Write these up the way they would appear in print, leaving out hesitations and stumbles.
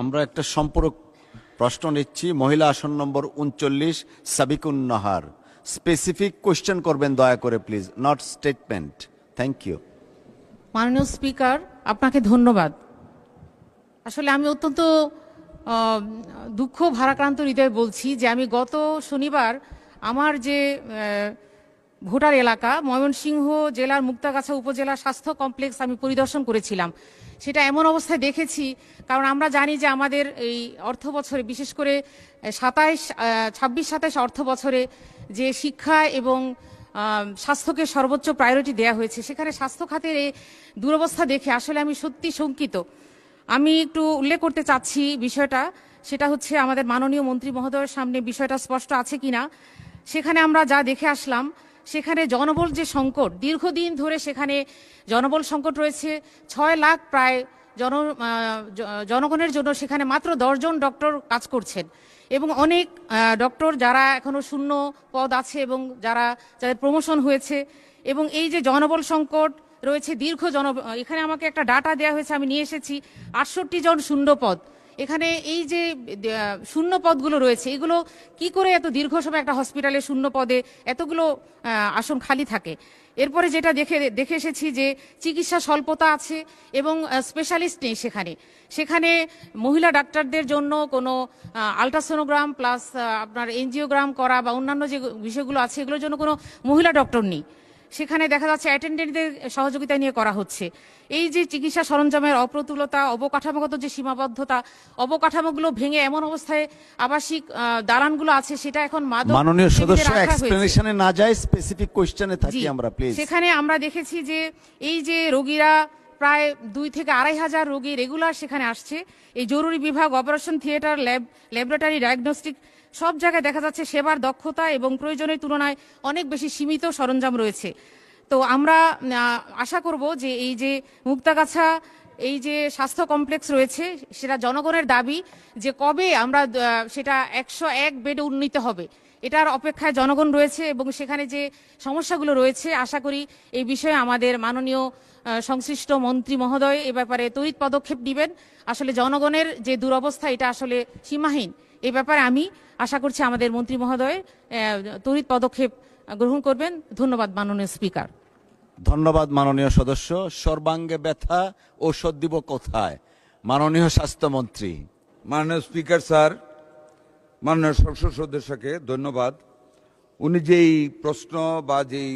আমরা একটা সম্পূরক প্রশ্ন নিচ্ছি। মহিলা আসন নম্বর 39 সাবিকুন নাহার। স্পেসিফিক কোশ্চেন করবেন দয়া করে please, not statement. Thank you. মাননীয় স্পিকার, আপনাকে ধন্যবাদ। আসলে আমি অত্যন্ত দুঃখ ভারাক্রান্ত হৃদয়ে বলছি যে আমি গত শনিবার আমার যে ভোটার এলাকা ময়মনসিংহ জেলার মুক্তাগাছা উপজেলা স্বাস্থ্য কমপ্লেক্স আমি পরিদর্শন করেছিলাম। সেটা এমন অবস্থায় দেখেছি, কারণ আমরা জানি যে আমাদের এই অর্থ বছরে, বিশেষ করে 26-27 অর্থ বছরে যে শিক্ষা এবং স্বাস্থ্যকে সর্বোচ্চ প্রায়োরিটি দেওয়া হয়েছে, সেখানে স্বাস্থ্য খাতের এই দুরবস্থা দেখে আসলে আমি সত্যি শঙ্কিত। আমি একটু উল্লেখ করতে চাচ্ছি বিষয়টা, সেটা হচ্ছে আমাদের মাননীয় মন্ত্রী মহোদয়ের সামনে বিষয়টা স্পষ্ট আছে কিনা। সেখানে আমরা যা দেখে আসলাম, সেখানে জনবল যে সংকট, দীর্ঘদিন ধরে সেখানে জনবল সংকট রয়েছে। 6 লাখ প্রায় জনগণের জন্য সেখানে মাত্র 10 জন ডক্টর কাজ করছেন, এবং অনেক ডক্টর যারা এখনো শূন্য পদ আছে এবং যাদের প্রমোশন হয়েছে। এবং এই যে জনবল সংকট রয়েছে, এখানে আমাকে একটা ডাটা দেওয়া হয়েছে, আমি নিয়ে এসেছি 68 জন শূন্য পদ। এখানে এই যে শূন্য পদগুলো রয়েছে, এগুলো কি করে এত দীর্ঘ সময় একটা হসপিটালে শূন্য পদে এতগুলো আসন খালি থাকে। এরপরে যেটা দেখে এসেছি যে চিকিৎসা স্বল্পতা আছে এবং স্পেশালিস্ট নেই সেখানে মহিলা ডাক্তারদের জন্য কোনো আলট্রাসোনোগ্রাম প্লাস আপনার এনজিওগ্রাম করা বা অন্যান্য যে বিষয়গুলো আছে, এগুলোর জন্য কোনো মহিলা ডক্টর নেই। সেখানে দেখা যাচ্ছে অ্যাটেন্ডেন্টদের সহযোগিতা নিয়ে করা হচ্ছে। এই যে চিকিৎসা সরঞ্জামের অপ্রতুলতা, অবকাঠামোগত যে সীমাবদ্ধতা, অবকাঠামোগুলো ভেঙে এমন অবস্থায় আবাসিক দালানগুলো আছে, সেটা এখন মাননীয় সদস্য এক্সপ্লেনেশনে না যায়, স্পেসিফিক কোশ্চেনে থাকি আমরা প্লিজ। সেখানে আমরা দেখেছি যে এই যে রোগীরা প্রায় 2 থেকে 2.5 হাজার রোগী রেগুলার সেখানে আসছে। এই জরুরি বিভাগ, অপারেশন থিয়েটার, ল্যাবরেটরি, ডায়াগনস্টিক সব জায়গায় দেখা যাচ্ছে সেবার দক্ষতা এবং প্রয়োজনের তুলনায় অনেক বেশি সীমিত সরঞ্জাম রয়েছে। তো আমরা আশা করব যে এই যে মুক্তাগাছা এই যে স্বাস্থ্য কমপ্লেক্স রয়েছে, সেটা জনগণের দাবি যে কবে আমরা সেটা 101 বেডে উন্নীত হবে, এটার অপেক্ষায় জনগণ রয়েছে। এবং সেখানে যে সমস্যাগুলো রয়েছে, আশা করি এই বিষয়ে আমাদের মাননীয় সংশ্লিষ্ট মন্ত্রী মহোদয় এ ব্যাপারে তড়িৎ পদক্ষেপ নেবেন। আসলে জনগণের যে দুরবস্থা, এটা আসলে সীমাহীন। এই ব্যাপারে আমি আশা করছি আমাদের মন্ত্রী মহোদয় তড়িৎ পদক্ষেপ গ্রহণ করবেন। ধন্যবাদ মাননীয় স্পিকার। ধন্যবাদ মাননীয় সদস্য। সর্বাঙ্গে ব্যথা ঔষধ দিব কোথায়? মাননীয় স্বাস্থ্যমন্ত্রী। মাননীয় স্পিকার স্যার, মাননীয় সংসদ সদস্যকে ধন্যবাদ। উনি যেই প্রশ্ন বা যেই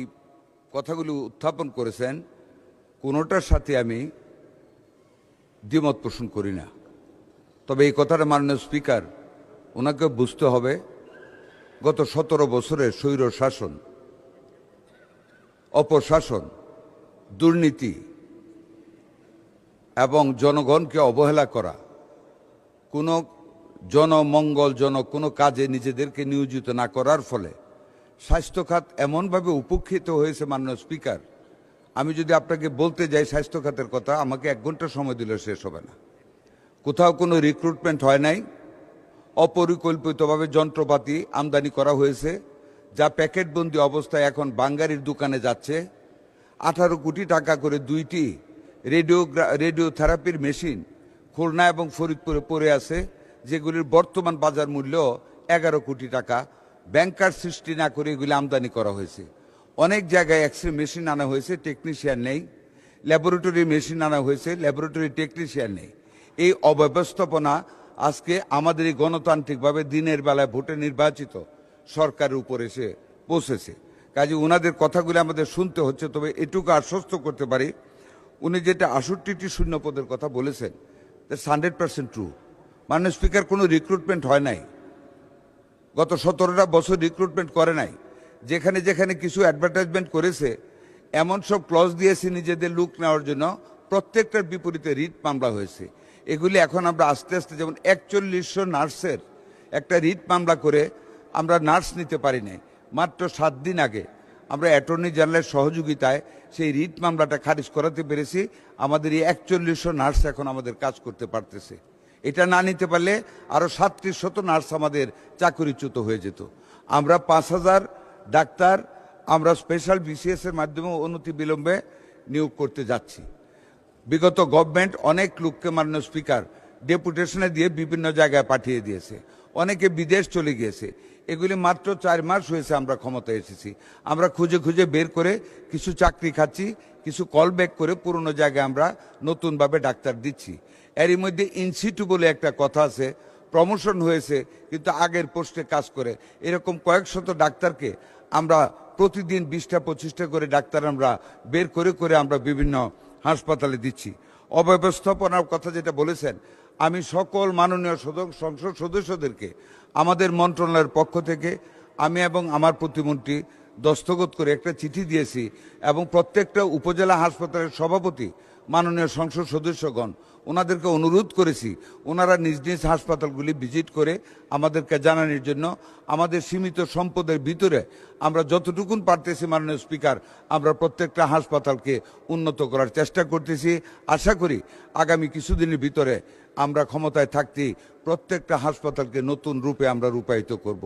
কথাগুলো উত্থাপন করেছেন, কোনোটার সাথে আমি দ্বিমত পোষণ করি না। তবে এই কথাটা মাননীয় স্পিকার ওনাকে বুঝতে হবে, গত 17 বছরের স্বৈর শাসন, অপশাসন, দুর্নীতি এবং জনগণকে অবহেলা করা, কোনো জনমঙ্গলজনক কোনো কাজে নিজেদেরকে নিয়োজিত না করার ফলে স্বাস্থ্য খাত এমনভাবে উপেক্ষিত হয়েছে। মাননীয় স্পিকার, আমি যদি আপনাকে বলতে যাই স্বাস্থ্য খাতের কথা, আমাকে 1 ঘন্টা সময় দিলে শেষ হবে না। কোথাও কোনো রিক্রুটমেন্ট হয় নাই, অপরিকল্পিতভাবে যন্ত্রপাতি আমদানি করা হয়েছে, যা প্যাকেটবন্দি অবস্থায় এখন বাঙ্গারির দোকানে যাচ্ছে। 18 কোটি টাকা করে 2টি রেডিওথেরাপির মেশিন খুলনা এবং ফরিদপুরে পড়ে আছে, যেগুলির বর্তমান বাজার মূল্য 11 কোটি টাকা। ব্যাংকার সৃষ্টি না করে এগুলি আমদানি করা হয়েছে। অনেক জায়গায় এক্সরে মেশিন আনা হয়েছে, টেকনিশিয়ান নেই। ল্যাবরেটরি মেশিন আনা হয়েছে, ল্যাবরেটরি টেকনিশিয়ান নেই। এই অব্যবস্থাপনা আজকে আমাদের এই গণতান্ত্রিকভাবে দিনের বেলায় ভোটে নির্বাচিত সরকারের উপর এসে পৌঁছেছে। কাজে ওনাদের কথাগুলি আমাদের শুনতে হচ্ছে। তবে এটুকু আশ্বস্ত করতে পারি, উনি যেটা 68টি শূন্য পদের কথা বলেছেন, দ্যাটস 100% ট্রু। মাননীয় স্পিকার, কোনো রিক্রুটমেন্ট হয় নাই, গত 17টা বছর রিক্রুটমেন্ট করে নাই। যেখানে যেখানে কিছু অ্যাডভার্টাইজমেন্ট করেছে, এমন সব ক্লজ দিয়েছে নিজেদের লুক নেওয়ার জন্য, প্রত্যেকটার বিপরীতে রিট মামলা হয়েছে। এগুলি এখন আমরা আস্তে আস্তে, যেমন 4100 নার্সের একটা রিট মামলা করে আমরা নার্স নিতে পারি নাই। মাত্র 7 দিন আগে আমরা অ্যাটর্নি জেনারেলের সহযোগিতায় সেই রিট মামলাটা খারিজ করাতে পেরেছি। আমাদের এই 4100 নার্স এখন আমাদের কাজ করতে পারতেছে। এটা না নিতে পারলে আরও 3700 নার্স আমাদের চাকরিচ্যুত হয়ে যেত। আমরা 5000 ডাক্তার আমরা স্পেশাল বিসিএস এর মাধ্যমে অনতি বিলম্বে নিয়োগ করতে যাচ্ছি। বিগত গভর্নমেন্ট অনেক লোককে, মাননীয় স্পিকার, ডেপুটেশনে দিয়ে বিভিন্ন জায়গায় পাঠিয়ে দিয়েছে, অনেকে বিদেশ চলে গিয়েছে। এগুলি মাত্র 4 মাস হয়েছে আমরা ক্ষমতায় এসেছি। আমরা খুঁজে খুঁজে বের করে কিছু চাকরি খাচ্ছি, কিছু কল ব্যাক করে পুরনো জায়গায় আমরা নতুনভাবে ডাক্তার দিচ্ছি। এরই মধ্যে ইনসিটু বলে একটা কথা আছে, প্রমোশন হয়েছে কিন্তু আগের পোস্টে কাজ করে, এরকম কয়েক শত ডাক্তারকে আমরা প্রতিদিন 20টা 25টা করে ডাক্তার আমরা বের করে করে আমরা বিভিন্ন হাসপাতালে দিচ্ছি। অব্যবস্থাপনার কথা যেটা বলেছেন, আমি সকল মাননীয় সংসদ সদস্যদেরকে আমাদের মন্ত্রণালয়ের পক্ষ থেকে আমি এবং আমার প্রতিমন্ত্রী দস্তখত করে একটা চিঠি দিয়েছি এবং প্রত্যেকটা উপজেলা হাসপাতালের সভাপতি মাননীয় সংসদ সদস্যগণ ওনাদেরকে অনুরোধ করেছি ওনারা নিজ নিজ হাসপাতালগুলি ভিজিট করে আমাদেরকে জানানোর জন্য। আমাদের সীমিত সম্পদের ভিতরে আমরা যতটুকুন পারতেছি মাননীয় স্পিকার, আমরা প্রত্যেকটা হাসপাতালকে উন্নত করার চেষ্টা করতেছি। আশা করি আগামী কিছুদিনের ভিতরে আমরা ক্ষমতায় থাকতেই প্রত্যেকটা হাসপাতালকে নতুন রূপে আমরা রূপায়িত করব।